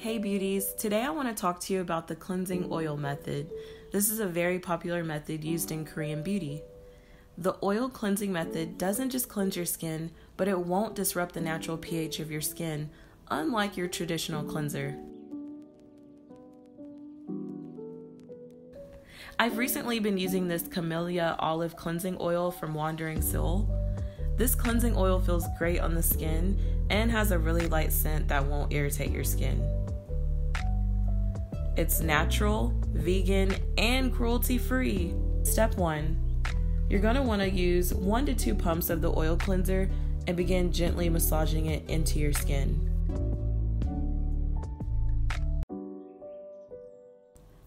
Hey beauties, today I want to talk to you about the cleansing oil method. This is a very popular method used in Korean beauty. The oil cleansing method doesn't just cleanse your skin, but it won't disrupt the natural pH of your skin, unlike your traditional cleanser. I've recently been using this Camellia olive cleansing oil from Wandering Soul. This cleansing oil feels great on the skin and has a really light scent that won't irritate your skin. It's natural, vegan, and cruelty-free. Step 1. You're going to want to use 1 to 2 pumps of the oil cleanser and begin gently massaging it into your skin.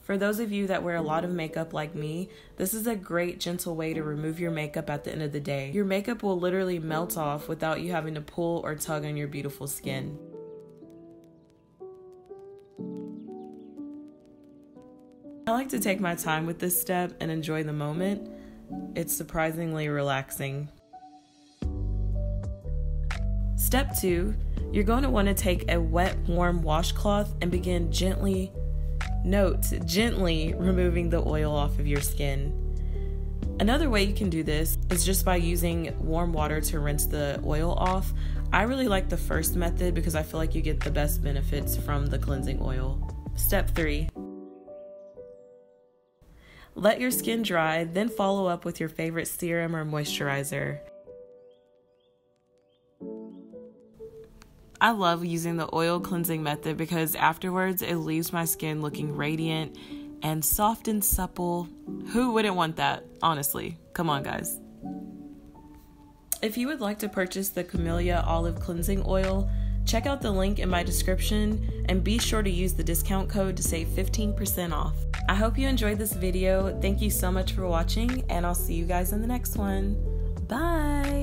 For those of you that wear a lot of makeup like me, this is a great gentle way to remove your makeup at the end of the day. Your makeup will literally melt off without you having to pull or tug on your beautiful skin. I like to take my time with this step and enjoy the moment. It's surprisingly relaxing. Step 2, you're going to want to take a wet, warm washcloth and begin gently removing the oil off of your skin. Another way you can do this is just by using warm water to rinse the oil off. I really like the first method because I feel like you get the best benefits from the cleansing oil. Step 3. Let your skin dry, then follow up with your favorite serum or moisturizer. I love using the oil cleansing method because afterwards it leaves my skin looking radiant and soft and supple. Who wouldn't want that, honestly? Come on, guys. If you would like to purchase the Camellia olive cleansing oil, check out the link in my description and be sure to use the discount code to save 15% off. I hope you enjoyed this video. Thank you so much for watching, and I'll see you guys in the next one. Bye!